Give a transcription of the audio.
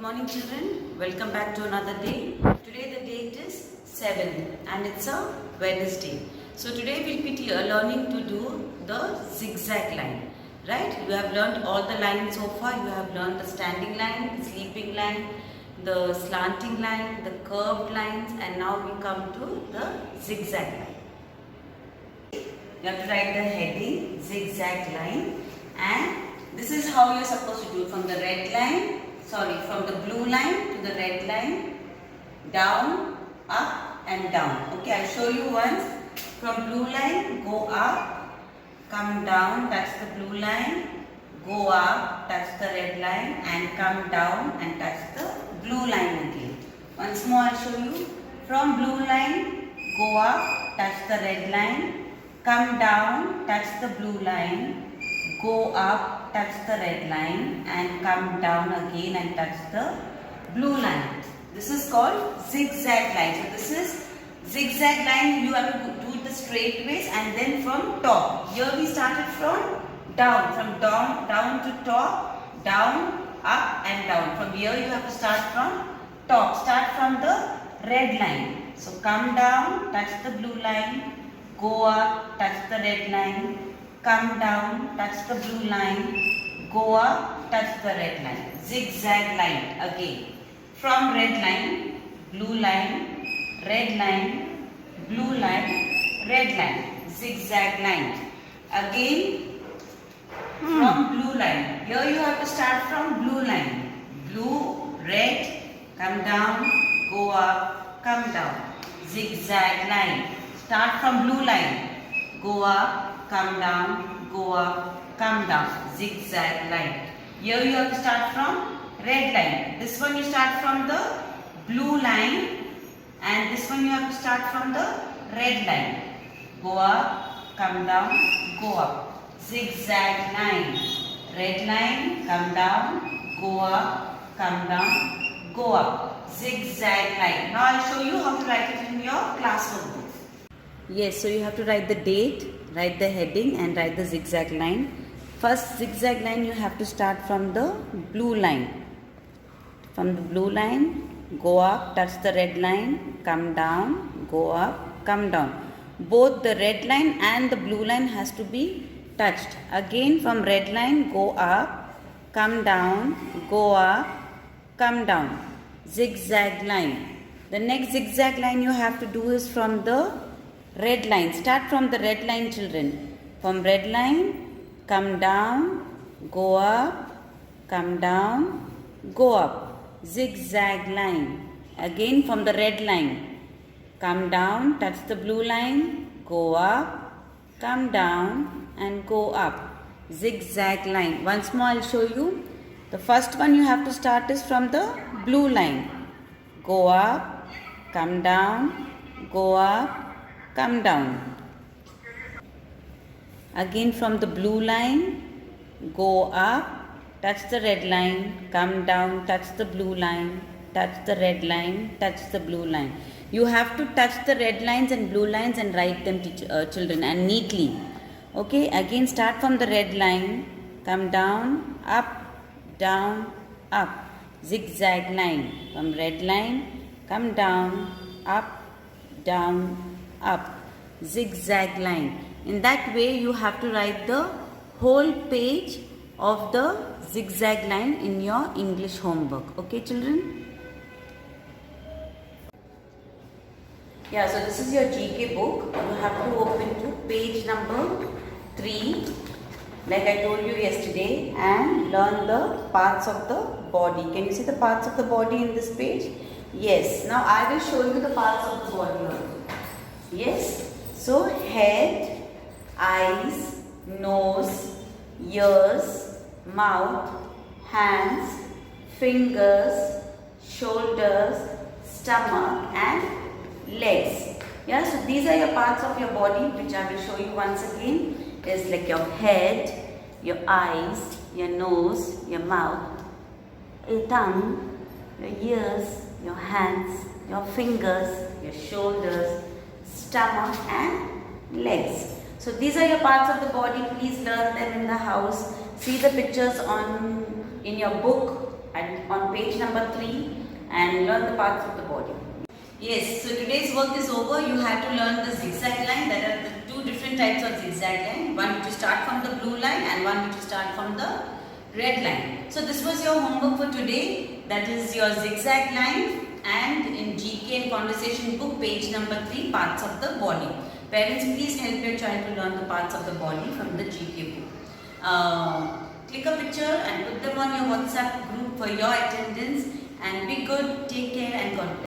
Good morning children, welcome back to another day. Today the date is 7th and it's a Wednesday. So today we'll be learning to do the zigzag line. Right? You have learned all the lines so far. You have learned the standing line, the sleeping line, the slanting line, the curved lines, and now we come to the zigzag line. You have to write the heading zigzag line, and this is how you are supposed to do it. From the from the blue line to the red line, down, up and down. Okay, I'll show you once. From blue line, go up, come down, touch the blue line, go up, touch the red line and come down and touch the blue line again. Once more I'll show you. From blue line, go up, touch the red line, come down, touch the blue line, go up, touch the red line and come down again and touch the blue line. This is called zigzag line. So this is zigzag line. You have to do it the straight ways and then from top. Here we started from down to top, down, up and down. From here you have to start from top. Start from the red line. So come down, touch the blue line, go up, touch the red line, come down, touch the blue line, go up, touch the red line. Zigzag line again. From red line, blue line, red line, blue line, red line. Zigzag line. Again from blue line. Here you have to start from blue line. Blue, red, come down, go up, come down. Zigzag line. Start from blue line. Go up, come down, go up, come down. Zigzag line. Here you have to start from red line. This one you start from the blue line and this one you have to start from the red line. Go up, come down, go up. Zigzag line. Red line, come down, go up, come down, go up. Zigzag line. Now I'll show you how to write it in your classroom book. Yes, so you have to write the date, write the heading and write the zigzag line. First zigzag line you have to start from the blue line. From the blue line, go up, touch the red line, come down, go up, come down. Both the red line and the blue line has to be touched. Again from red line, go up, come down, go up, come down. Zigzag line. The next zigzag line you have to do is from the red line. Start from the red line children. From red line, come down, go up, come down, go up. Zigzag line. Again from the red line. Come down, touch the blue line, go up, come down and go up. Zigzag line. Once more I'll show you. The first one you have to start is from the blue line. Go up, come down, go up, come down. Again from the blue line, go up, touch the red line, come down, touch the blue line, touch the red line, touch the blue line. You have to touch the red lines and blue lines and write them to children and neatly. Okay, again start from the red line, come down, up, down, up. Zigzag line. From red line, come down, up, down, up. Zigzag line. In that way you have to write the whole page of the zigzag line in your English homework. Okay children? Yeah, so this is your GK book. You have to open to page number 3 like I told you yesterday and learn the parts of the body. Can you see the parts of the body in this page? Yes. Now I will show you the parts of the body also. Yes. So head, eyes, nose, ears, mouth, hands, fingers, shoulders, stomach and legs. Yeah, so these are your parts of your body which I will show you once again. Is like your head, your eyes, your nose, your mouth, your tongue, your ears, your hands, your fingers, your shoulders, stomach and legs. So these are your parts of the body. Please learn them in the house. See the pictures in your book and on page number 3 and learn the parts of the body. Yes, so today's work is over. You had to learn the zigzag line. There are the two different types of zigzag line. One which you start from the blue line and one which you start from the red line. So this was your homework for today. That is your zigzag line and in GK and conversation book page number 3, parts of the body. Parents, please help your child to learn the parts of the body from the GK book. Click a picture and put them on your WhatsApp group for your attendance, and be good, take care and God bless.